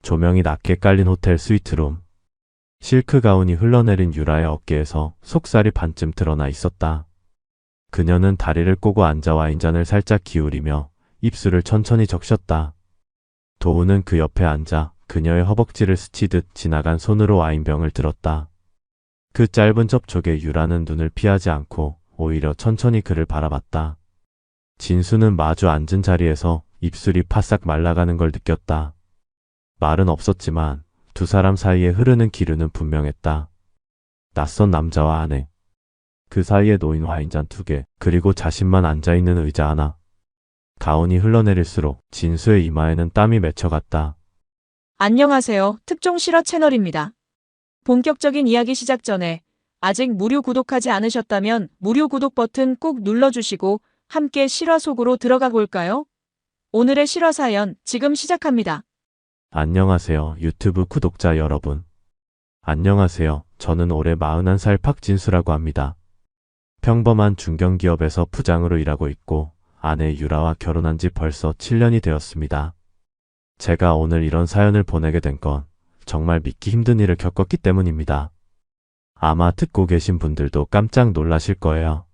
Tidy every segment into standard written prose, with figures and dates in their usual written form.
조명이 낮게 깔린 호텔 스위트룸. 실크 가운이 흘러내린 유라의 어깨에서 속살이 반쯤 드러나 있었다. 그녀는 다리를 꼬고 앉아 와인잔을 살짝 기울이며 입술을 천천히 적셨다. 도우는 그 옆에 앉아 그녀의 허벅지를 스치듯 지나간 손으로 와인병을 들었다. 그 짧은 접촉에 유라는 눈을 피하지 않고 오히려 천천히 그를 바라봤다. 진수는 마주 앉은 자리에서 입술이 바싹 말라가는 걸 느꼈다. 말은 없었지만 두 사람 사이에 흐르는 기류는 분명했다. 낯선 남자와 아내. 그 사이에 놓인 와인잔 2개, 그리고 자신만 앉아있는 의자 하나. 가온이 흘러내릴수록 진수의 이마에는 땀이 맺혀갔다. 안녕하세요. 특종 실화 채널입니다. 본격적인 이야기 시작 전에 아직 무료 구독하지 않으셨다면 무료 구독 버튼 꾹 눌러주시고 함께 실화 속으로 들어가 볼까요? 오늘의 실화 사연 지금 시작합니다. 안녕하세요, 유튜브 구독자 여러분. 안녕하세요. 저는 올해 41살 박진수라고 합니다. 평범한 중견기업에서 부장으로 일하고 있고 아내 유라와 결혼한 지 벌써 7년이 되었습니다. 제가 오늘 이런 사연을 보내게 된 건 정말 믿기 힘든 일을 겪었기 때문입니다. 아마 듣고 계신 분들도 깜짝 놀라실 거예요.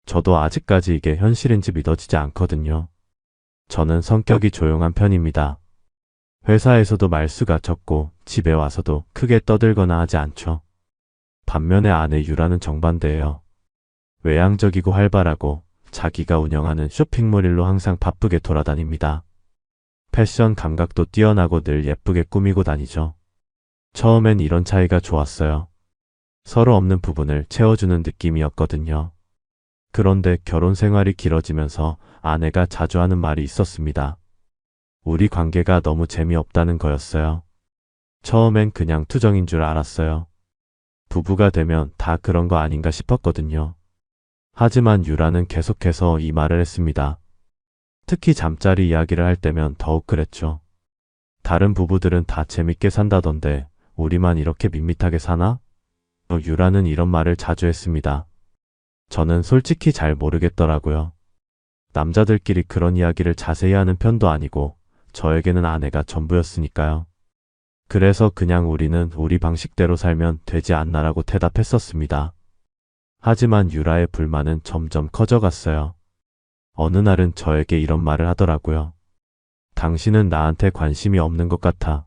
저도 아직까지 이게 현실인지 믿어지지 않거든요. 저는 성격이 조용한 편입니다. 회사에서도 말수가 적고 집에 와서도 크게 떠들거나 하지 않죠. 반면에 아내 유라는 정반대예요. 외향적이고 활발하고 자기가 운영하는 쇼핑몰 일로 항상 바쁘게 돌아다닙니다. 패션 감각도 뛰어나고 늘 예쁘게 꾸미고 다니죠. 처음엔 이런 차이가 좋았어요. 서로 없는 부분을 채워주는 느낌이었거든요. 그런데 결혼 생활이 길어지면서 아내가 자주 하는 말이 있었습니다. 우리 관계가 너무 재미없다는 거였어요. 처음엔 그냥 투정인 줄 알았어요. 부부가 되면 다 그런 거 아닌가 싶었거든요. 하지만 유라는 계속해서 이 말을 했습니다. 특히 잠자리 이야기를 할 때면 더욱 그랬죠. 다른 부부들은 다 재밌게 산다던데 우리만 이렇게 밋밋하게 사나? 유라는 이런 말을 자주 했습니다. 저는 솔직히 잘 모르겠더라고요. 남자들끼리 그런 이야기를 자세히 하는 편도 아니고 저에게는 아내가 전부였으니까요. 그래서 그냥 우리는 우리 방식대로 살면 되지 않나라고 대답했었습니다. 하지만 유라의 불만은 점점 커져갔어요. 어느 날은 저에게 이런 말을 하더라고요. 당신은 나한테 관심이 없는 것 같아.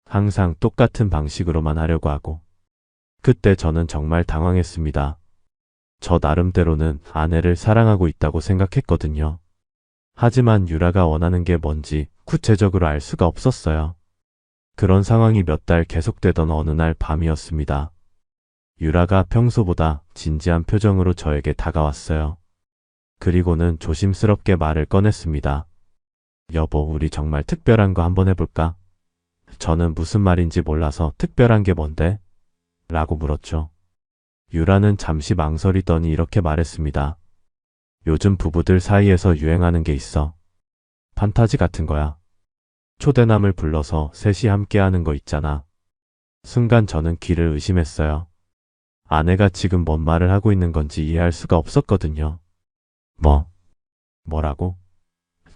항상 똑같은 방식으로만 하려고 하고. 그때 저는 정말 당황했습니다. 저 나름대로는 아내를 사랑하고 있다고 생각했거든요. 하지만 유라가 원하는 게 뭔지 구체적으로 알 수가 없었어요. 그런 상황이 몇 달 계속되던 어느 날 밤이었습니다. 유라가 평소보다 진지한 표정으로 저에게 다가왔어요. 그리고는 조심스럽게 말을 꺼냈습니다. 여보, 우리 정말 특별한 거 한번 해볼까? 저는 무슨 말인지 몰라서 특별한 게 뭔데? 라고 물었죠. 유라는 잠시 망설이더니 이렇게 말했습니다. 요즘 부부들 사이에서 유행하는 게 있어. 판타지 같은 거야. 초대남을 불러서 셋이 함께 하는 거 있잖아. 순간 저는 귀를 의심했어요. 아내가 지금 뭔 말을 하고 있는 건지 이해할 수가 없었거든요. 뭐라고?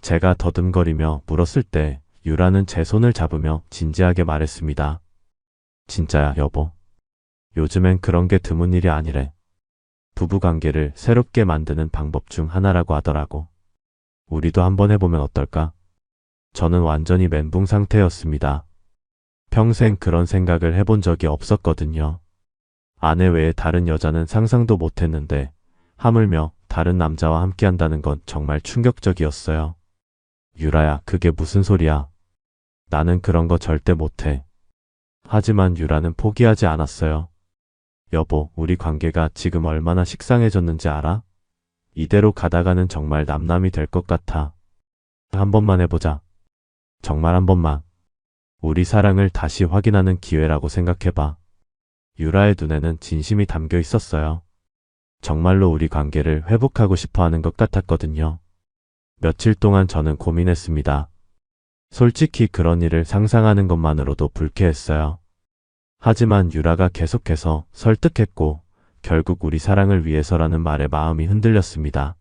제가 더듬거리며 물었을 때 유라는 제 손을 잡으며 진지하게 말했습니다. 진짜야, 여보. 요즘엔 그런 게 드문 일이 아니래. 부부관계를 새롭게 만드는 방법 중 하나라고 하더라고. 우리도 한번 해보면 어떨까? 저는 완전히 멘붕 상태였습니다. 평생 그런 생각을 해본 적이 없었거든요. 아내 외에 다른 여자는 상상도 못했는데 하물며 다른 남자와 함께한다는 건 정말 충격적이었어요. 유라야, 그게 무슨 소리야? 나는 그런 거 절대 못해. 하지만 유라는 포기하지 않았어요. 여보, 우리 관계가 지금 얼마나 식상해졌는지 알아? 이대로 가다가는 정말 남남이 될 것 같아. 한 번만 해보자. 정말 한 번만. 우리 사랑을 다시 확인하는 기회라고 생각해봐. 유라의 눈에는 진심이 담겨 있었어요. 정말로 우리 관계를 회복하고 싶어 하는 것 같았거든요. 며칠 동안 저는 고민했습니다. 솔직히 그런 일을 상상하는 것만으로도 불쾌했어요. 하지만 유라가 계속해서 설득했고 결국 우리 사랑을 위해서라는 말에 마음이 흔들렸습니다.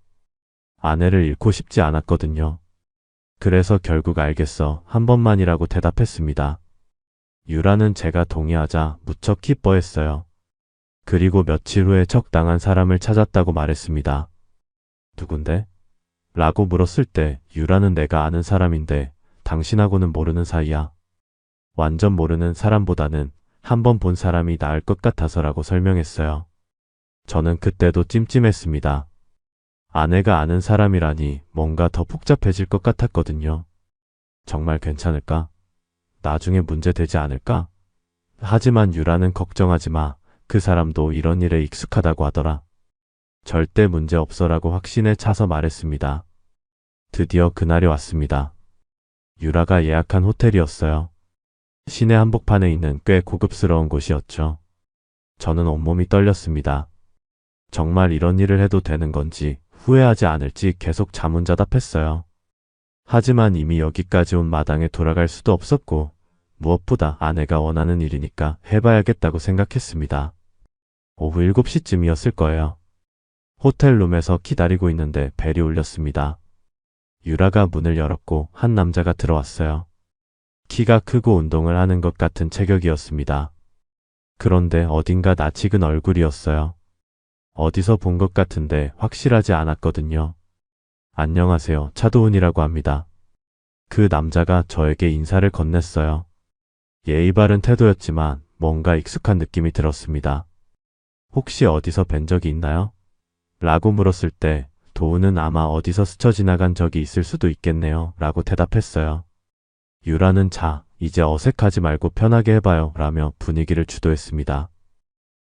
아내를 잃고 싶지 않았거든요. 그래서 결국 알겠어. 한 번만이라고 대답했습니다. 유라는 제가 동의하자 무척 기뻐했어요. 그리고 며칠 후에 적당한 사람을 찾았다고 말했습니다. 누군데? 라고 물었을 때 유라는 내가 아는 사람인데 당신하고는 모르는 사이야. 완전 모르는 사람보다는 한 번 본 사람이 나을 것 같아서라고 설명했어요. 저는 그때도 찜찜했습니다. 아내가 아는 사람이라니 뭔가 더 복잡해질 것 같았거든요. 정말 괜찮을까? 나중에 문제 되지 않을까? 하지만 유라는 걱정하지 마. 그 사람도 이런 일에 익숙하다고 하더라. 절대 문제 없어라고 확신에 차서 말했습니다. 드디어 그날이 왔습니다. 유라가 예약한 호텔이었어요. 시내 한복판에 있는 꽤 고급스러운 곳이었죠. 저는 온몸이 떨렸습니다. 정말 이런 일을 해도 되는 건지 후회하지 않을지 계속 자문자답했어요. 하지만 이미 여기까지 온 마당에 돌아갈 수도 없었고 무엇보다 아내가 원하는 일이니까 해봐야겠다고 생각했습니다. 오후 7시쯤이었을 거예요. 호텔룸에서 기다리고 있는데 벨이 울렸습니다. 유라가 문을 열었고 한 남자가 들어왔어요. 키가 크고 운동을 하는 것 같은 체격이었습니다. 그런데 어딘가 낯익은 얼굴이었어요. 어디서 본 것 같은데 확실하지 않았거든요. 안녕하세요. 차도훈이라고 합니다. 그 남자가 저에게 인사를 건넸어요. 예의 바른 태도였지만 뭔가 익숙한 느낌이 들었습니다. 혹시 어디서 뵌 적이 있나요? 라고 물었을 때 도훈은 아마 어디서 스쳐 지나간 적이 있을 수도 있겠네요. 라고 대답했어요. 유라는 이제 어색하지 말고 편하게 해봐요. 라며 분위기를 주도했습니다.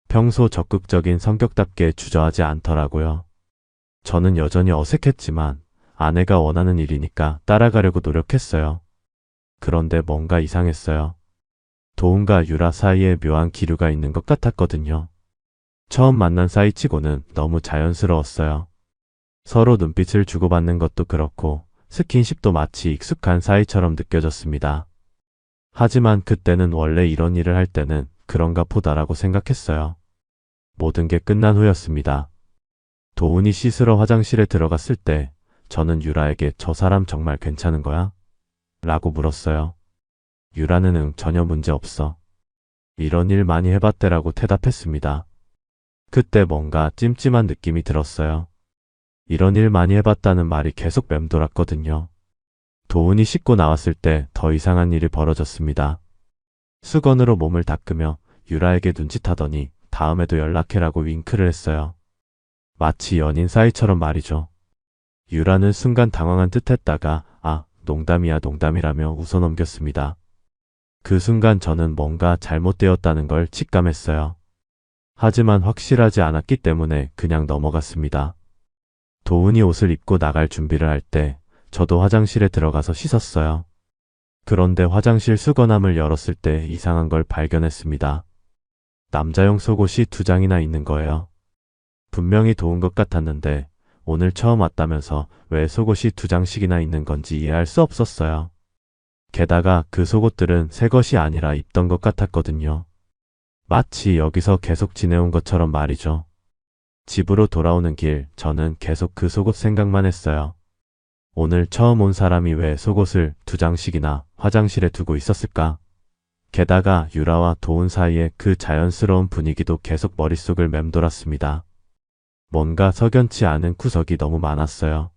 평소 적극적인 성격답게 주저하지 않더라고요. 저는 여전히 어색했지만 아내가 원하는 일이니까 따라가려고 노력했어요. 그런데 뭔가 이상했어요. 도훈과 유라 사이에 묘한 기류가 있는 것 같았거든요. 처음 만난 사이치고는 너무 자연스러웠어요. 서로 눈빛을 주고받는 것도 그렇고 스킨십도 마치 익숙한 사이처럼 느껴졌습니다. 하지만 그때는 원래 이런 일을 할 때는 그런가 보다라고 생각했어요. 모든 게 끝난 후였습니다. 도훈이 씻으러 화장실에 들어갔을 때 저는 유라에게 저 사람 정말 괜찮은 거야? 라고 물었어요. 유라는 전혀 문제 없어. 이런 일 많이 해봤대라고 대답했습니다. 그때 뭔가 찜찜한 느낌이 들었어요. 이런 일 많이 해봤다는 말이 계속 맴돌았거든요. 도훈이 씻고 나왔을 때 더 이상한 일이 벌어졌습니다. 수건으로 몸을 닦으며 유라에게 눈짓하더니 다음에도 연락해라고 윙크를 했어요. 마치 연인 사이처럼 말이죠. 유라는 순간 당황한 듯 했다가 농담이야 농담이라며 웃어넘겼습니다. 그 순간 저는 뭔가 잘못되었다는 걸 직감했어요. 하지만 확실하지 않았기 때문에 그냥 넘어갔습니다. 도훈이 옷을 입고 나갈 준비를 할 때 저도 화장실에 들어가서 씻었어요. 그런데 화장실 수건함을 열었을 때 이상한 걸 발견했습니다. 남자용 속옷이 2장이나 있는 거예요. 분명히 도운 것 같았는데 오늘 처음 왔다면서 왜 속옷이 2장씩이나 있는 건지 이해할 수 없었어요. 게다가 그 속옷들은 새 것이 아니라 입던 것 같았거든요. 마치 여기서 계속 지내온 것처럼 말이죠. 집으로 돌아오는 길 저는 계속 그 속옷 생각만 했어요. 오늘 처음 온 사람이 왜 속옷을 2장씩이나 화장실에 두고 있었을까? 게다가 유라와 도훈 사이의 그 자연스러운 분위기도 계속 머릿속을 맴돌았습니다. 뭔가 석연치 않은 구석이 너무 많았어요.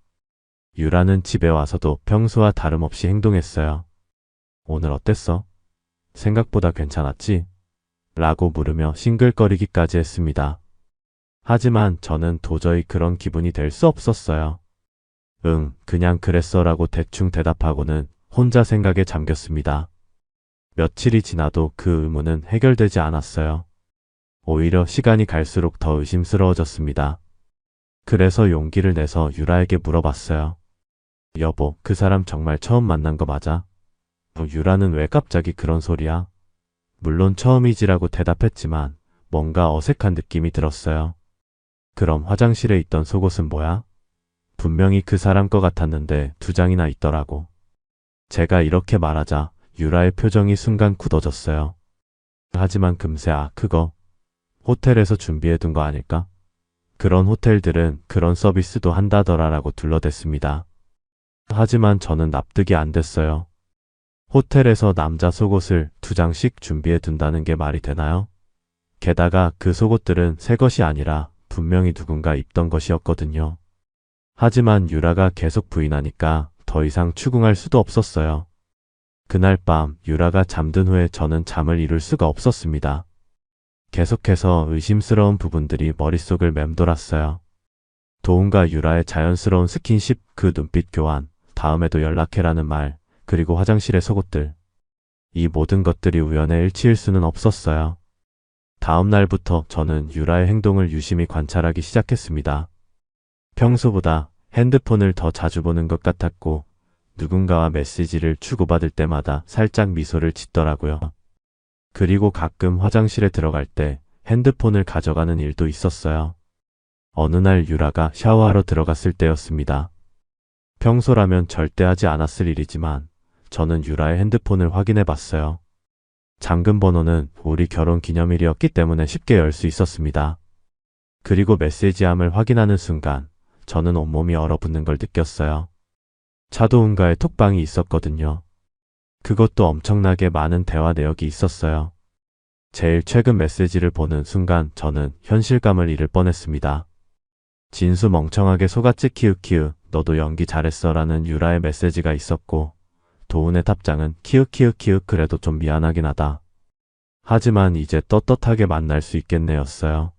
유라는 집에 와서도 평소와 다름없이 행동했어요. 오늘 어땠어? 생각보다 괜찮았지? 라고 물으며 싱글거리기까지 했습니다. 하지만 저는 도저히 그런 기분이 될 수 없었어요. 그냥 그랬어 라고 대충 대답하고는 혼자 생각에 잠겼습니다. 며칠이 지나도 그 의문은 해결되지 않았어요. 오히려 시간이 갈수록 더 의심스러워졌습니다. 그래서 용기를 내서 유라에게 물어봤어요. 여보, 그 사람 정말 처음 만난 거 맞아? 유라는 왜 갑자기 그런 소리야? 물론 처음이지라고 대답했지만 뭔가 어색한 느낌이 들었어요. 그럼 화장실에 있던 속옷은 뭐야? 분명히 그 사람 거 같았는데 2장이나 있더라고. 제가 이렇게 말하자 유라의 표정이 순간 굳어졌어요. 하지만 금세 그거 호텔에서 준비해둔 거 아닐까? 그런 호텔들은 그런 서비스도 한다더라라고 둘러댔습니다. 하지만 저는 납득이 안 됐어요. 호텔에서 남자 속옷을 2장씩 준비해 둔다는 게 말이 되나요? 게다가 그 속옷들은 새 것이 아니라 분명히 누군가 입던 것이었거든요. 하지만 유라가 계속 부인하니까 더 이상 추궁할 수도 없었어요. 그날 밤 유라가 잠든 후에 저는 잠을 이룰 수가 없었습니다. 계속해서 의심스러운 부분들이 머릿속을 맴돌았어요. 도훈과 유라의 자연스러운 스킨십, 그 눈빛 교환, 다음에도 연락해라는 말, 그리고 화장실의 속옷들. 이 모든 것들이 우연의 일치일 수는 없었어요. 다음 날부터 저는 유라의 행동을 유심히 관찰하기 시작했습니다. 평소보다 핸드폰을 더 자주 보는 것 같았고, 누군가와 메시지를 주고받을 때마다 살짝 미소를 짓더라고요. 그리고 가끔 화장실에 들어갈 때 핸드폰을 가져가는 일도 있었어요. 어느 날 유라가 샤워하러 들어갔을 때였습니다. 평소라면 절대 하지 않았을 일이지만 저는 유라의 핸드폰을 확인해 봤어요. 잠금 번호는 우리 결혼 기념일이었기 때문에 쉽게 열 수 있었습니다. 그리고 메시지함을 확인하는 순간 저는 온몸이 얼어붙는 걸 느꼈어요. 차도훈과의 톡방이 있었거든요. 그것도 엄청나게 많은 대화 내역이 있었어요. 제일 최근 메시지를 보는 순간 저는 현실감을 잃을 뻔했습니다. 진수 멍청하게 속았지 키읔키읔 너도 연기 잘했어 라는 유라의 메시지가 있었고, 도훈의 답장은 키읔키읔키읔 그래도 좀 미안하긴 하다. 하지만 이제 떳떳하게 만날 수 있겠네였어요.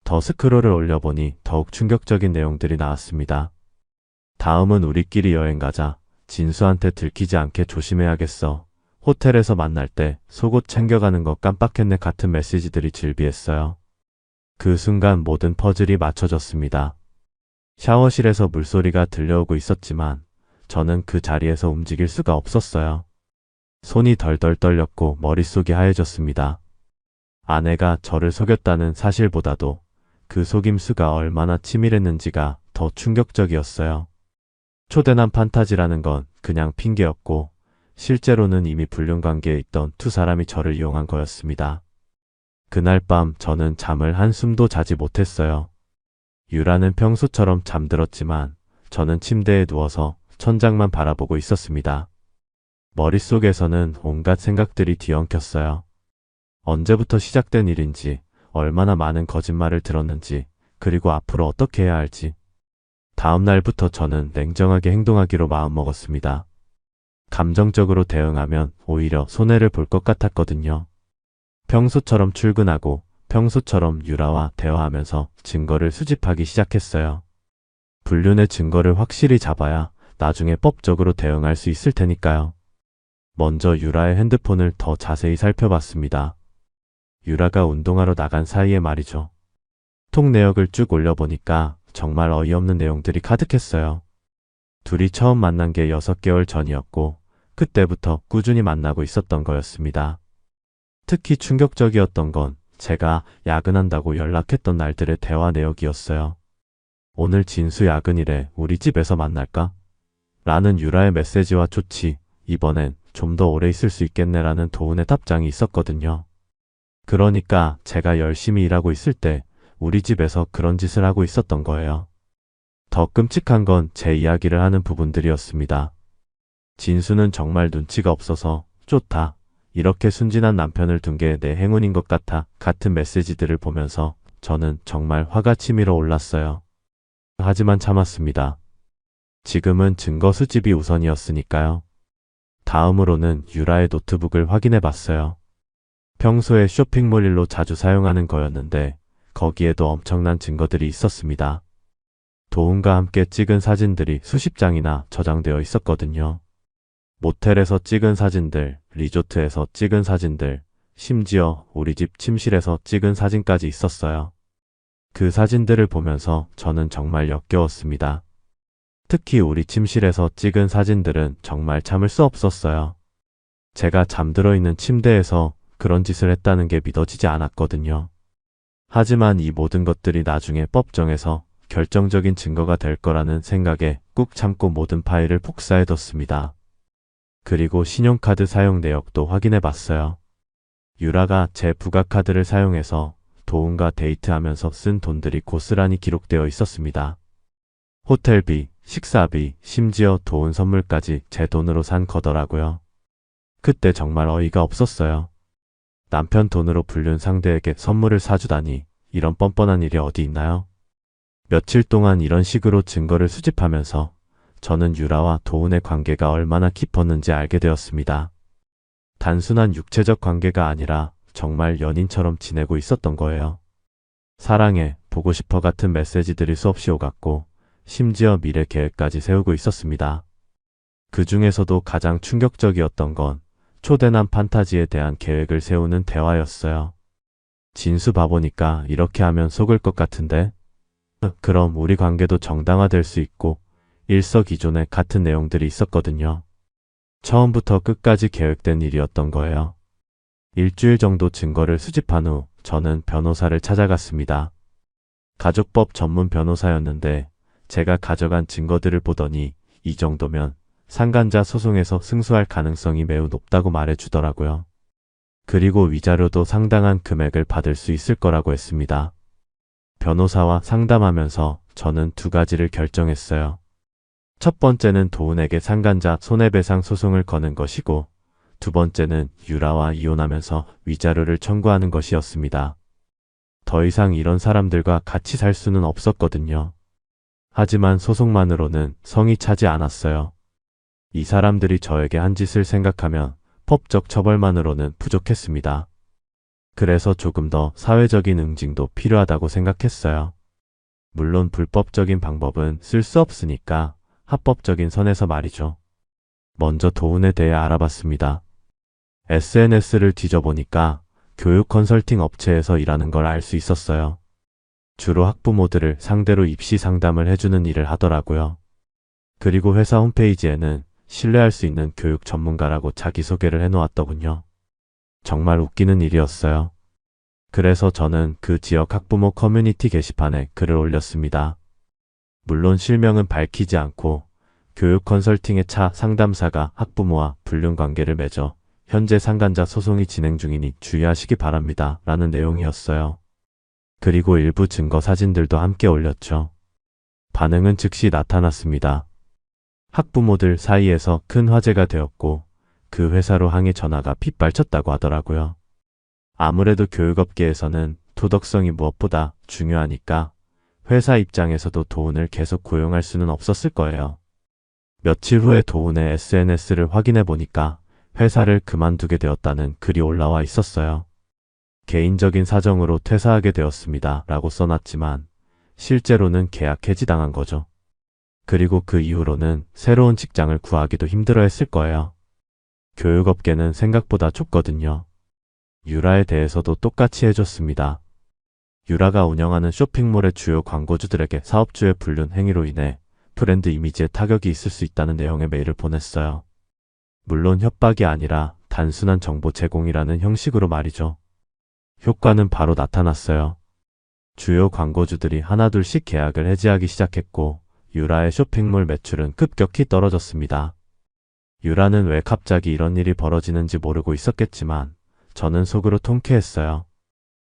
더 스크롤을 올려보니 더욱 충격적인 내용들이 나왔습니다. 다음은 우리끼리 여행 가자. 진수한테 들키지 않게 조심해야겠어. 호텔에서 만날 때 속옷 챙겨가는 거 깜빡했네 같은 메시지들이 즐비했어요. 그 순간 모든 퍼즐이 맞춰졌습니다. 샤워실에서 물소리가 들려오고 있었지만 저는 그 자리에서 움직일 수가 없었어요. 손이 덜덜 떨렸고 머릿속이 하얘졌습니다. 아내가 저를 속였다는 사실보다도 그 속임수가 얼마나 치밀했는지가 더 충격적이었어요. 초대남 판타지라는 건 그냥 핑계였고 실제로는 이미 불륜관계에 있던 두 사람이 저를 이용한 거였습니다. 그날 밤 저는 잠을 한숨도 자지 못했어요. 유라는 평소처럼 잠들었지만 저는 침대에 누워서 천장만 바라보고 있었습니다. 머릿속에서는 온갖 생각들이 뒤엉켰어요. 언제부터 시작된 일인지, 얼마나 많은 거짓말을 들었는지, 그리고 앞으로 어떻게 해야 할지. 다음 날부터 저는 냉정하게 행동하기로 마음먹었습니다. 감정적으로 대응하면 오히려 손해를 볼 것 같았거든요. 평소처럼 출근하고 평소처럼 유라와 대화하면서 증거를 수집하기 시작했어요. 불륜의 증거를 확실히 잡아야 나중에 법적으로 대응할 수 있을 테니까요. 먼저 유라의 핸드폰을 더 자세히 살펴봤습니다. 유라가 운동하러 나간 사이에 말이죠. 톡 내역을 쭉 올려보니까 정말 어이없는 내용들이 가득했어요. 둘이 처음 만난 게 6개월 전이었고 그때부터 꾸준히 만나고 있었던 거였습니다. 특히 충격적이었던 건 제가 야근한다고 연락했던 날들의 대화 내역이었어요. 오늘 진수 야근이래. 우리 집에서 만날까? 라는 유라의 메시지와 좋지. 이번엔 좀 더 오래 있을 수 있겠네 라는 도훈의 답장이 있었거든요. 그러니까 제가 열심히 일하고 있을 때 우리 집에서 그런 짓을 하고 있었던 거예요. 더 끔찍한 건 제 이야기를 하는 부분들이었습니다. 진수는 정말 눈치가 없어서 좋다. 이렇게 순진한 남편을 둔 게 내 행운인 것 같아. 같은 메시지들을 보면서 저는 정말 화가 치밀어 올랐어요. 하지만 참았습니다. 지금은 증거 수집이 우선이었으니까요. 다음으로는 유라의 노트북을 확인해 봤어요. 평소에 쇼핑몰 일로 자주 사용하는 거였는데 거기에도 엄청난 증거들이 있었습니다. 도훈과 함께 찍은 사진들이 수십 장이나 저장되어 있었거든요. 모텔에서 찍은 사진들, 리조트에서 찍은 사진들, 심지어 우리 집 침실에서 찍은 사진까지 있었어요. 그 사진들을 보면서 저는 정말 역겨웠습니다. 특히 우리 침실에서 찍은 사진들은 정말 참을 수 없었어요. 제가 잠들어 있는 침대에서 그런 짓을 했다는 게 믿어지지 않았거든요. 하지만 이 모든 것들이 나중에 법정에서 결정적인 증거가 될 거라는 생각에 꾹 참고 모든 파일을 복사해뒀습니다. 그리고 신용카드 사용 내역도 확인해 봤어요. 유라가 제 부가카드를 사용해서 도훈과 데이트하면서 쓴 돈들이 고스란히 기록되어 있었습니다. 호텔비, 식사비, 심지어 도운 선물까지 제 돈으로 산 거더라고요. 그때 정말 어이가 없었어요. 남편 돈으로 불륜 상대에게 선물을 사주다니 이런 뻔뻔한 일이 어디 있나요? 며칠 동안 이런 식으로 증거를 수집하면서 저는 유라와 도운의 관계가 얼마나 깊었는지 알게 되었습니다. 단순한 육체적 관계가 아니라 정말 연인처럼 지내고 있었던 거예요. 사랑해, 보고 싶어 같은 메시지들이 수없이 오갔고 심지어 미래 계획까지 세우고 있었습니다. 그 중에서도 가장 충격적이었던 건 초대남 판타지에 대한 계획을 세우는 대화였어요. 진수 바보니까 이렇게 하면 속을 것 같은데? 그럼 우리 관계도 정당화될 수 있고 일석이조네 같은 내용들이 있었거든요. 처음부터 끝까지 계획된 일이었던 거예요. 일주일 정도 증거를 수집한 후 저는 변호사를 찾아갔습니다. 가족법 전문 변호사였는데 제가 가져간 증거들을 보더니 이 정도면 상간자 소송에서 승소할 가능성이 매우 높다고 말해주더라고요. 그리고 위자료도 상당한 금액을 받을 수 있을 거라고 했습니다. 변호사와 상담하면서 저는 두 가지를 결정했어요. 첫 번째는 도운에게 상간자 손해배상 소송을 거는 것이고 두 번째는 유라와 이혼하면서 위자료를 청구하는 것이었습니다. 더 이상 이런 사람들과 같이 살 수는 없었거든요. 하지만 소송만으로는 성이 차지 않았어요. 이 사람들이 저에게 한 짓을 생각하면 법적 처벌만으로는 부족했습니다. 그래서 조금 더 사회적인 응징도 필요하다고 생각했어요. 물론 불법적인 방법은 쓸 수 없으니까 합법적인 선에서 말이죠. 먼저 도운에 대해 알아봤습니다. SNS를 뒤져보니까 교육 컨설팅 업체에서 일하는 걸 알 수 있었어요. 주로 학부모들을 상대로 입시 상담을 해주는 일을 하더라고요. 그리고 회사 홈페이지에는 신뢰할 수 있는 교육 전문가라고 자기소개를 해놓았더군요. 정말 웃기는 일이었어요. 그래서 저는 그 지역 학부모 커뮤니티 게시판에 글을 올렸습니다. 물론 실명은 밝히지 않고 교육 컨설팅의 차 상담사가 학부모와 불륜 관계를 맺어 현재 상간자 소송이 진행 중이니 주의하시기 바랍니다. 라는 내용이었어요. 그리고 일부 증거 사진들도 함께 올렸죠. 반응은 즉시 나타났습니다. 학부모들 사이에서 큰 화제가 되었고 그 회사로 항의 전화가 빗발쳤다고 하더라고요. 아무래도 교육업계에서는 도덕성이 무엇보다 중요하니까 회사 입장에서도 도운을 계속 고용할 수는 없었을 거예요. 며칠 후에 도운의 SNS를 확인해 보니까 회사를 그만두게 되었다는 글이 올라와 있었어요. 개인적인 사정으로 퇴사하게 되었습니다. 라고 써놨지만 실제로는 계약 해지당한 거죠. 그리고 그 이후로는 새로운 직장을 구하기도 힘들어 했을 거예요. 교육업계는 생각보다 좁거든요. 유라에 대해서도 똑같이 해줬습니다. 유라가 운영하는 쇼핑몰의 주요 광고주들에게 사업주의 불륜 행위로 인해 브랜드 이미지에 타격이 있을 수 있다는 내용의 메일을 보냈어요. 물론 협박이 아니라 단순한 정보 제공이라는 형식으로 말이죠. 효과는 바로 나타났어요. 주요 광고주들이 하나둘씩 계약을 해지하기 시작했고 유라의 쇼핑몰 매출은 급격히 떨어졌습니다. 유라는 왜 갑자기 이런 일이 벌어지는지 모르고 있었겠지만 저는 속으로 통쾌했어요.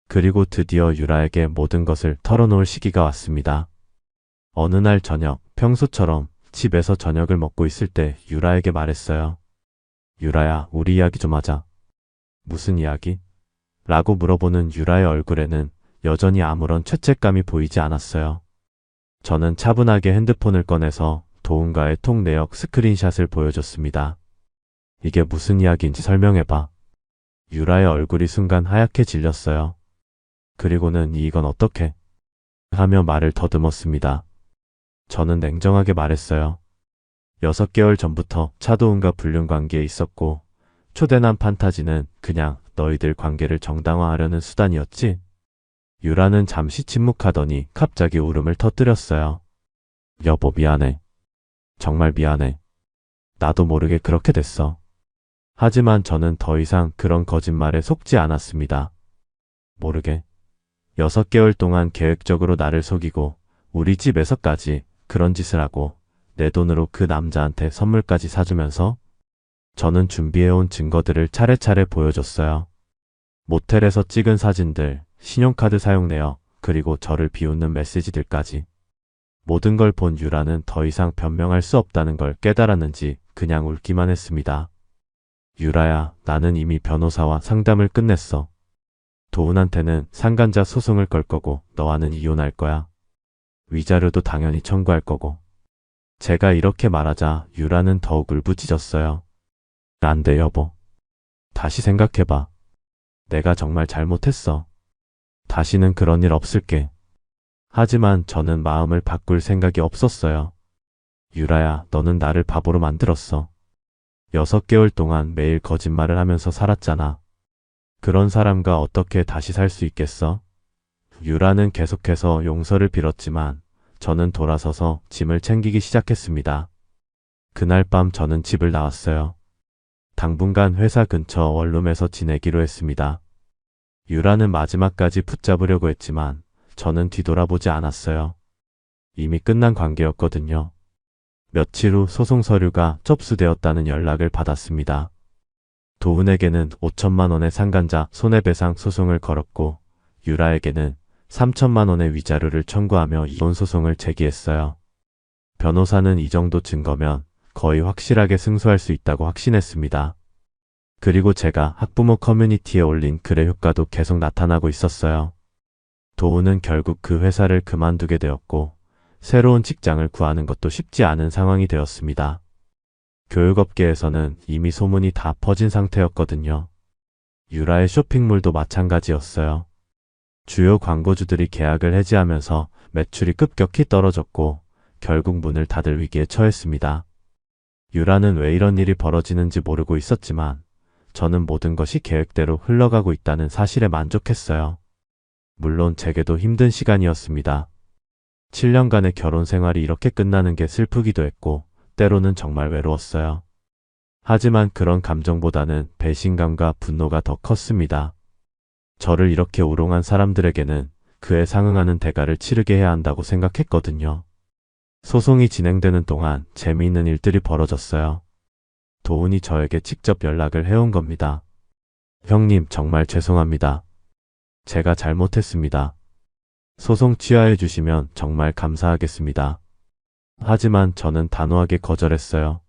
그리고 드디어 유라에게 모든 것을 털어놓을 시기가 왔습니다. 어느 날 저녁, 평소처럼 집에서 저녁을 먹고 있을 때 유라에게 말했어요. 유라야, 우리 이야기 좀 하자. 무슨 이야기? 라고 물어보는 유라의 얼굴에는 여전히 아무런 죄책감이 보이지 않았어요. 저는 차분하게 핸드폰을 꺼내서 도운과의 톡 내역 스크린샷을 보여줬습니다. 이게 무슨 이야기인지 설명해봐. 유라의 얼굴이 순간 하얗게 질렸어요. 그리고는 이건 어떻게? 하며 말을 더듬었습니다. 저는 냉정하게 말했어요. 6개월 전부터 차도운과 불륜 관계에 있었고 초대남 판타지는 그냥 너희들 관계를 정당화하려는 수단이었지? 유라는 잠시 침묵하더니 갑자기 울음을 터뜨렸어요. 여보, 미안해. 정말 미안해. 나도 모르게 그렇게 됐어. 하지만 저는 더 이상 그런 거짓말에 속지 않았습니다. 모르게. 6개월 동안 계획적으로 나를 속이고 우리 집에서까지 그런 짓을 하고 내 돈으로 그 남자한테 선물까지 사주면서 저는 준비해온 증거들을 차례차례 보여줬어요. 모텔에서 찍은 사진들, 신용카드 사용 내역, 그리고 저를 비웃는 메시지들까지. 모든 걸 본 유라는 더 이상 변명할 수 없다는 걸 깨달았는지 그냥 울기만 했습니다. 유라야, 나는 이미 변호사와 상담을 끝냈어. 도훈한테는 상간자 소송을 걸 거고 너와는 이혼할 거야. 위자료도 당연히 청구할 거고. 제가 이렇게 말하자 유라는 더욱 울부짖었어요. 안 돼, 여보. 다시 생각해봐. 내가 정말 잘못했어. 다시는 그런 일 없을게. 하지만 저는 마음을 바꿀 생각이 없었어요. 유라야, 너는 나를 바보로 만들었어. 6개월 동안 매일 거짓말을 하면서 살았잖아. 그런 사람과 어떻게 다시 살 수 있겠어? 유라는 계속해서 용서를 빌었지만 저는 돌아서서 짐을 챙기기 시작했습니다. 그날 밤 저는 집을 나왔어요. 당분간 회사 근처 원룸에서 지내기로 했습니다. 유라는 마지막까지 붙잡으려고 했지만 저는 뒤돌아보지 않았어요. 이미 끝난 관계였거든요. 며칠 후 소송 서류가 접수되었다는 연락을 받았습니다. 도훈에게는 5천만 원의 상간자 손해배상 소송을 걸었고 유라에게는 3천만 원의 위자료를 청구하며 이혼 소송을 제기했어요. 변호사는 이 정도 증거면 거의 확실하게 승소할 수 있다고 확신했습니다. 그리고 제가 학부모 커뮤니티에 올린 글의 효과도 계속 나타나고 있었어요. 도훈은 결국 그 회사를 그만두게 되었고 새로운 직장을 구하는 것도 쉽지 않은 상황이 되었습니다. 교육업계에서는 이미 소문이 다 퍼진 상태였거든요. 유라의 쇼핑몰도 마찬가지였어요. 주요 광고주들이 계약을 해지하면서 매출이 급격히 떨어졌고 결국 문을 닫을 위기에 처했습니다. 유라는 왜 이런 일이 벌어지는지 모르고 있었지만 저는 모든 것이 계획대로 흘러가고 있다는 사실에 만족했어요. 물론 제게도 힘든 시간이었습니다. 7년간의 결혼 생활이 이렇게 끝나는 게 슬프기도 했고 때로는 정말 외로웠어요. 하지만 그런 감정보다는 배신감과 분노가 더 컸습니다. 저를 이렇게 우롱한 사람들에게는 그에 상응하는 대가를 치르게 해야 한다고 생각했거든요. 소송이 진행되는 동안 재미있는 일들이 벌어졌어요. 도훈이 저에게 직접 연락을 해온 겁니다. 형님, 정말 죄송합니다. 제가 잘못했습니다. 소송 취하해 주시면 정말 감사하겠습니다. 하지만 저는 단호하게 거절했어요.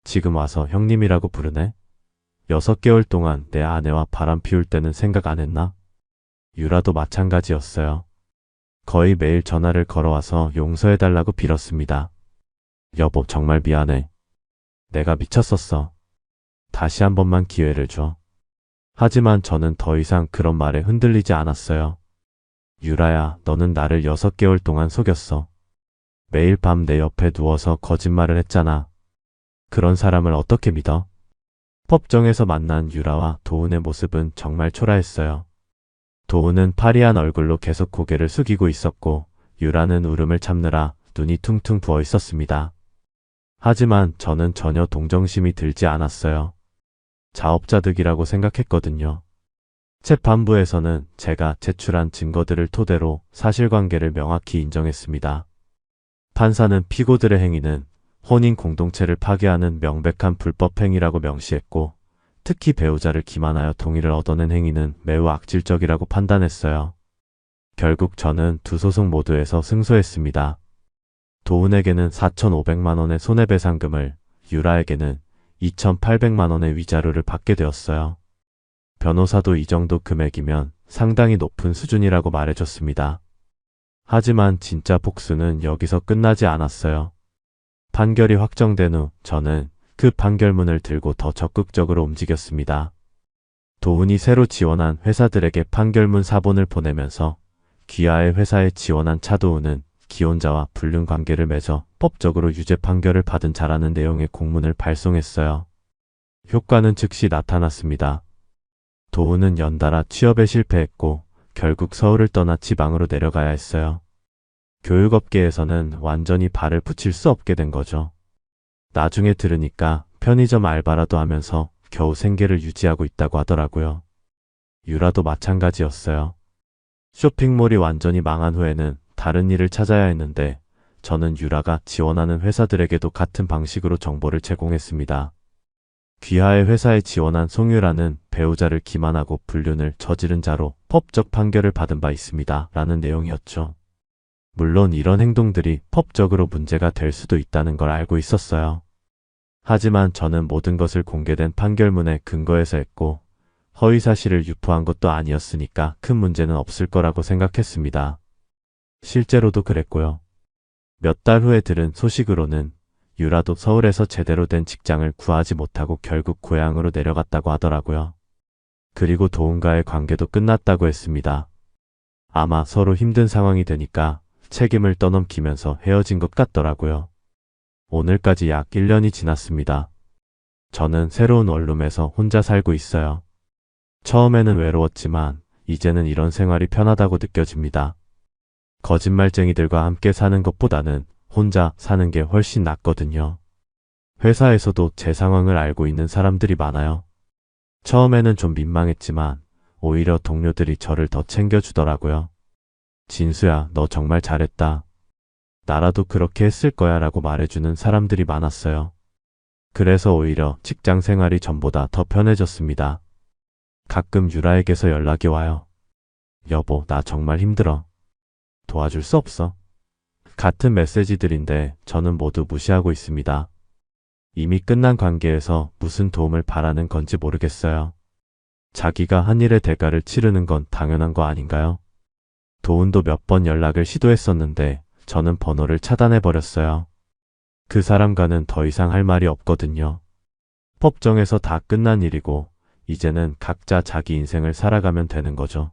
지금 와서 형님이라고 부르네? 6개월 동안 내 아내와 바람 피울 때는 생각 안 했나? 유라도 마찬가지였어요. 거의 매일 전화를 걸어와서 용서해달라고 빌었습니다. 여보, 정말 미안해. 내가 미쳤었어. 다시 한 번만 기회를 줘. 하지만 저는 더 이상 그런 말에 흔들리지 않았어요. 유라야, 너는 나를 6개월 동안 속였어. 매일 밤 내 옆에 누워서 거짓말을 했잖아. 그런 사람을 어떻게 믿어? 법정에서 만난 유라와 도훈의 모습은 정말 초라했어요. 도훈은 파리한 얼굴로 계속 고개를 숙이고 있었고 유라는 울음을 참느라 눈이 퉁퉁 부어 있었습니다. 하지만 저는 전혀 동정심이 들지 않았어요. 자업자득이라고 생각했거든요. 재판부에서는 제가 제출한 증거들을 토대로 사실관계를 명확히 인정했습니다. 판사는 피고들의 행위는 혼인 공동체를 파괴하는 명백한 불법 행위라고 명시했고 특히 배우자를 기만하여 동의를 얻어낸 행위는 매우 악질적이라고 판단했어요. 결국 저는 두 소송 모두에서 승소했습니다. 도훈에게는 4,500만 원의 손해배상금을, 유라에게는 2,800만 원의 위자료를 받게 되었어요. 변호사도 이 정도 금액이면 상당히 높은 수준이라고 말해줬습니다. 하지만 진짜 복수는 여기서 끝나지 않았어요. 판결이 확정된 후 저는 그 판결문을 들고 더 적극적으로 움직였습니다. 도훈이 새로 지원한 회사들에게 판결문 사본을 보내면서 귀하의 회사에 지원한 차도훈은 기혼자와 불륜 관계를 맺어 법적으로 유죄 판결을 받은 자라는 내용의 공문을 발송했어요. 효과는 즉시 나타났습니다. 도훈은 연달아 취업에 실패했고 결국 서울을 떠나 지방으로 내려가야 했어요. 교육업계에서는 완전히 발을 붙일 수 없게 된 거죠. 나중에 들으니까 편의점 알바라도 하면서 겨우 생계를 유지하고 있다고 하더라고요. 유라도 마찬가지였어요. 쇼핑몰이 완전히 망한 후에는 다른 일을 찾아야 했는데 저는 유라가 지원하는 회사들에게도 같은 방식으로 정보를 제공했습니다. 귀하의 회사에 지원한 송유라는 배우자를 기만하고 불륜을 저지른 자로 법적 판결을 받은 바 있습니다. 라는 내용이었죠. 물론 이런 행동들이 법적으로 문제가 될 수도 있다는 걸 알고 있었어요. 하지만 저는 모든 것을 공개된 판결문에 근거해서 했고, 허위사실을 유포한 것도 아니었으니까 큰 문제는 없을 거라고 생각했습니다. 실제로도 그랬고요. 몇 달 후에 들은 소식으로는 유라도 서울에서 제대로 된 직장을 구하지 못하고 결국 고향으로 내려갔다고 하더라고요. 그리고 도훈과의 관계도 끝났다고 했습니다. 아마 서로 힘든 상황이 되니까 책임을 떠넘기면서 헤어진 것 같더라고요. 오늘까지 약 1년이 지났습니다. 저는 새로운 원룸에서 혼자 살고 있어요. 처음에는 외로웠지만 이제는 이런 생활이 편하다고 느껴집니다. 거짓말쟁이들과 함께 사는 것보다는 혼자 사는 게 훨씬 낫거든요. 회사에서도 제 상황을 알고 있는 사람들이 많아요. 처음에는 좀 민망했지만 오히려 동료들이 저를 더 챙겨주더라고요. 진수야, 너 정말 잘했다. 나라도 그렇게 했을 거야 라고 말해주는 사람들이 많았어요. 그래서 오히려 직장 생활이 전보다 더 편해졌습니다. 가끔 유라에게서 연락이 와요. 여보, 나 정말 힘들어. 도와줄 수 없어? 같은 메시지들인데 저는 모두 무시하고 있습니다. 이미 끝난 관계에서 무슨 도움을 바라는 건지 모르겠어요. 자기가 한 일의 대가를 치르는 건 당연한 거 아닌가요? 도훈도 몇 번 연락을 시도했었는데 저는 번호를 차단해버렸어요. 그 사람과는 더 이상 할 말이 없거든요. 법정에서 다 끝난 일이고 이제는 각자 자기 인생을 살아가면 되는 거죠.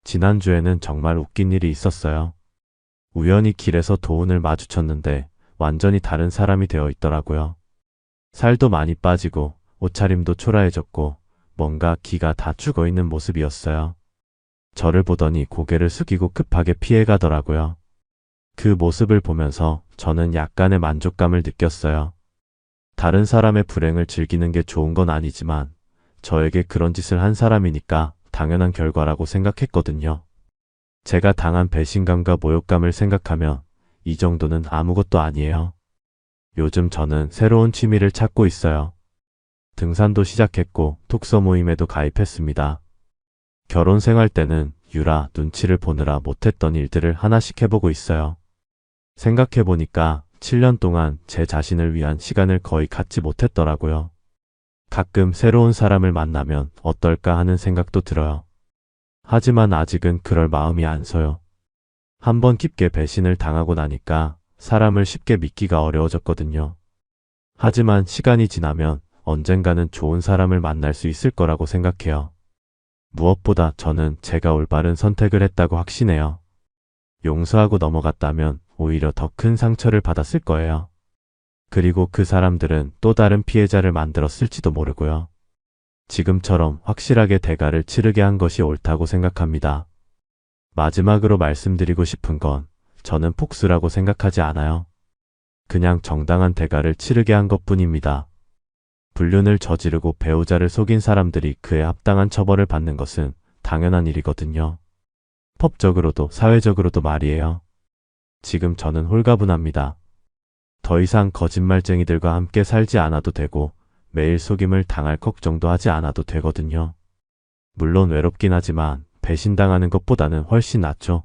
지난주에는 정말 웃긴 일이 있었어요. 우연히 길에서 도훈을 마주쳤는데 완전히 다른 사람이 되어 있더라고요. 살도 많이 빠지고 옷차림도 초라해졌고 뭔가 기가 다 죽어 있는 모습이었어요. 저를 보더니 고개를 숙이고 급하게 피해가더라고요. 그 모습을 보면서 저는 약간의 만족감을 느꼈어요. 다른 사람의 불행을 즐기는 게 좋은 건 아니지만 저에게 그런 짓을 한 사람이니까 당연한 결과라고 생각했거든요. 제가 당한 배신감과 모욕감을 생각하면 이 정도는 아무것도 아니에요. 요즘 저는 새로운 취미를 찾고 있어요. 등산도 시작했고 독서 모임에도 가입했습니다. 결혼 생활 때는 유라 눈치를 보느라 못했던 일들을 하나씩 해보고 있어요. 생각해보니까 7년 동안 제 자신을 위한 시간을 거의 갖지 못했더라고요. 가끔 새로운 사람을 만나면 어떨까 하는 생각도 들어요. 하지만 아직은 그럴 마음이 안 서요. 한번 깊게 배신을 당하고 나니까 사람을 쉽게 믿기가 어려워졌거든요. 하지만 시간이 지나면 언젠가는 좋은 사람을 만날 수 있을 거라고 생각해요. 무엇보다 저는 제가 올바른 선택을 했다고 확신해요. 용서하고 넘어갔다면 오히려 더 큰 상처를 받았을 거예요. 그리고 그 사람들은 또 다른 피해자를 만들었을지도 모르고요. 지금처럼 확실하게 대가를 치르게 한 것이 옳다고 생각합니다. 마지막으로 말씀드리고 싶은 건 저는 복수라고 생각하지 않아요. 그냥 정당한 대가를 치르게 한 것뿐입니다. 불륜을 저지르고 배우자를 속인 사람들이 그에 합당한 처벌을 받는 것은 당연한 일이거든요. 법적으로도 사회적으로도 말이에요. 지금 저는 홀가분합니다. 더 이상 거짓말쟁이들과 함께 살지 않아도 되고 매일 속임을 당할 걱정도 하지 않아도 되거든요. 물론 외롭긴 하지만 배신당하는 것보다는 훨씬 낫죠.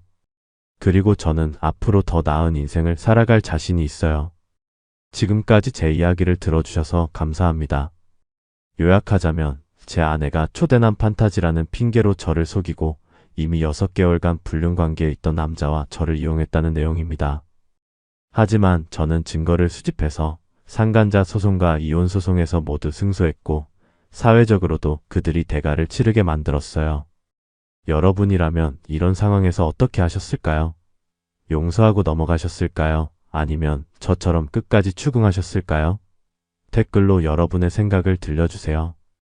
그리고 저는 앞으로 더 나은 인생을 살아갈 자신이 있어요. 지금까지 제 이야기를 들어주셔서 감사합니다. 요약하자면 제 아내가 초대남 판타지라는 핑계로 저를 속이고 이미 6개월간 불륜 관계에 있던 남자와 저를 이용했다는 내용입니다. 하지만 저는 증거를 수집해서 상간자 소송과 이혼 소송에서 모두 승소했고 사회적으로도 그들이 대가를 치르게 만들었어요. 여러분이라면 이런 상황에서 어떻게 하셨을까요? 용서하고 넘어가셨을까요? 아니면 저처럼 끝까지 추궁하셨을까요? 댓글로 여러분의 생각을 들려주세요.